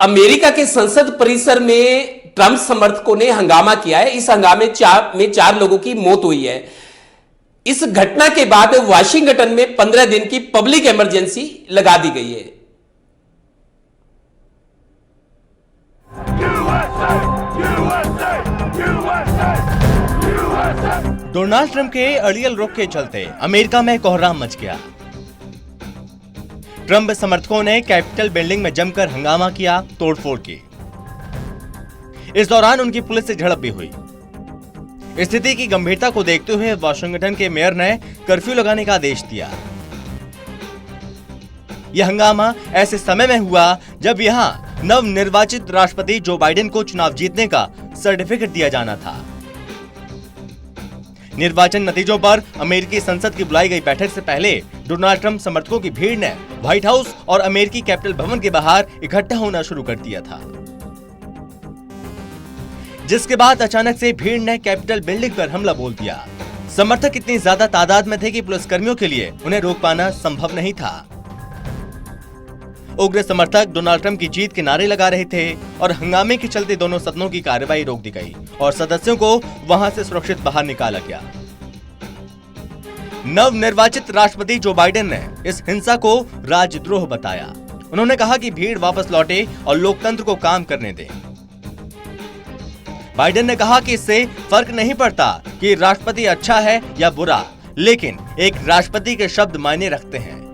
America के संसद परिसर में ट्रंप समर्थकों ने हंगामा किया है। इस हंगामे में 4 लोगों की मौत हुई है। इस घटना के बाद वाशिंगटन में 15 दिन की पब्लिक इमरजेंसी लगा दी गई है। डोनाल्ड ट्रंप के अड़ियल रुख के चलते अमेरिका में कोहराम मच गया। ट्रंप समर्थकों ने कैपिटल बिल्डिंग में जमकर हंगामा किया, तोड़फोड़ की। इस दौरान उनकी पुलिस से झड़प भी हुई। स्थिति की गंभीरता को देखते हुए वाशिंगटन के मेयर ने कर्फ्यू लगाने का आदेश दिया। यह हंगामा ऐसे समय में हुआ जब यहां नवनिर्वाचित राष्ट्रपति जो बाइडेन को चुनाव जीतने का सर्टिफिकेट दिया जाना था। निर्वाचन नतीजों पर अमेरिकी संसद की बुलाई गई बैठक से पहले डोनाल्ड ट्रंप समर्थकों की भीड़ ने व्हाइट हाउस और अमेरिकी कैपिटल भवन के बाहर इकट्ठा होना शुरू कर दिया था, जिसके बाद अचानक से भीड़ ने कैपिटल बिल्डिंग पर हमला बोल दिया। समर्थक इतनी ज्यादा तादाद में थे कि पुलिसकर्मियों के लिए उन्हें रोक पाना संभव नहीं था। उग्र समर्थक डोनाल्ड ट्रंप की जीत के नारे लगा रहे थे और हंगामे के चलते दोनों सदनों की कार्यवाही रोक दी गई और सदस्यों को वहां से सुरक्षित बाहर निकाला गया। नवनिर्वाचित राष्ट्रपति जो बाइडेन ने इस हिंसा को राजद्रोह बताया। उन्होंने कहा कि भीड़ वापस लौटे और लोकतंत्र को काम करने दें। बाइडेन ने कहा कि इससे फर्क नहीं पड़ता कि राष्ट्रपति अच्छा है या बुरा, लेकिन एक राष्ट्रपति के शब्द मायने रखते हैं।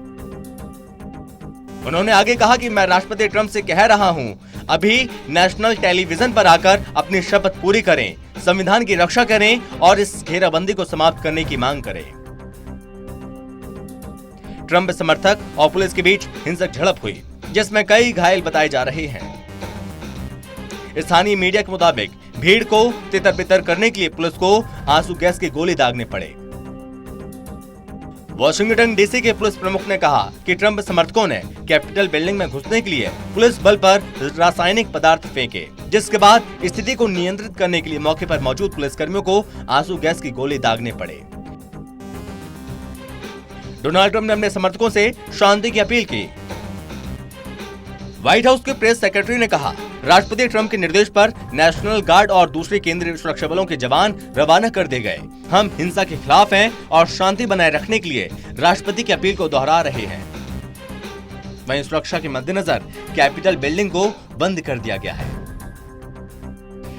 उन्होंने आगे कहा कि मैं राष्ट्रपति ट्रंप से कह रहा हूं, अभी नेशनल टेलीविजन पर आकर अपनी शपथ पूरी करें, संविधान की रक्षा करें और इस घेराबंदी को समाप्त करने की मांग करें। ट्रंप समर्थक और पुलिस के बीच हिंसक झड़प हुई, जिसमें कई घायल बताए जा रहे हैं। स्थानीय मीडिया के मुताबिक भीड़ को तितर-बितर करने के लिए पुलिस को आंसू गैस की गोली दागने पड़े। वाशिंगटन डीसी के पुलिस प्रमुख ने कहा कि ट्रंप समर्थकों ने कैपिटल बिल्डिंग में घुसने के लिए पुलिस बल पर रासायनिक पदार्थ फेंके, जिसके बाद स्थिति को नियंत्रित करने के लिए मौके पर मौजूद पुलिसकर्मियों को आंसू गैस की गोली दागने पड़े। डोनाल्ड ट्रंप ने अपने समर्थकों से शांति की अपील की। व्हाइट हाउस के प्रेस सेक्रेटरी ने कहा, राष्ट्रपति ट्रंप के निर्देश पर नेशनल गार्ड और दूसरे केंद्रीय सुरक्षा बलों के जवान रवाना कर दिए गए। हम हिंसा के खिलाफ हैं और शांति बनाए रखने के लिए राष्ट्रपति की अपील को दोहरा रहे हैं। वहीं सुरक्षा के मद्देनजर कैपिटल बिल्डिंग को बंद कर दिया गया है।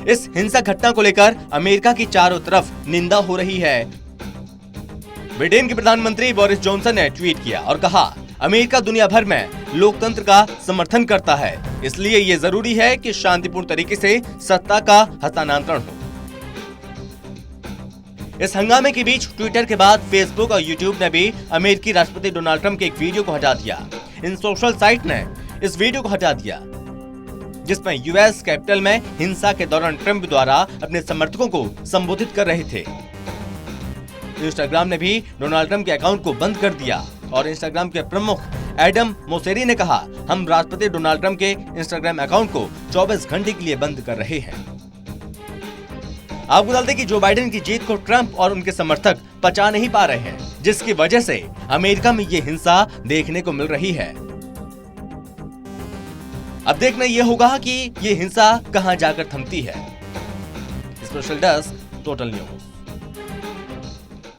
इस हिंसक घटना को लेकर अमेरिका की चारों तरफ निंदा हो रही है। ब्रिटेन के प्रधानमंत्री बोरिस जॉनसन ने ट्वीट किया और कहा, अमेरिका दुनिया भर में लोकतंत्र का समर्थन करता है, इसलिए ये जरूरी है कि शांतिपूर्ण तरीके से सत्ता का हस्तांतरण हो। इस हंगामे के बीच ट्विटर के बाद फेसबुक और यूट्यूब ने भी अमेरिकी राष्ट्रपति डोनाल्ड ट्रंप के एक वीडियो को हटा दिया। इन सोशल साइट ने इस वीडियो को हटा दिया, जिसमें यूएस कैपिटल में हिंसा के दौरान ट्रंप द्वारा अपने समर्थकों को संबोधित कर रहे थे। इंस्टाग्राम ने भी डोनाल्ड ट्रंप के अकाउंट को बंद कर दिया और इंस्टाग्राम के प्रमुख एडम मोसेरी ने कहा, हम राष्ट्रपति डोनाल्ड ट्रंप के इंस्टाग्राम अकाउंट को 24 घंटे के लिए बंद कर रहे हैं। आपको बता दें कि जो बाइडेन की जीत को ट्रंप और उनके समर्थक पचा नहीं पा रहे हैं, जिसकी वजह से अमेरिका में ये हिंसा देखने को मिल रही है। अब देखना यह होगा कि ये हिंसा कहां जाकर थमती है। Special desk, total news.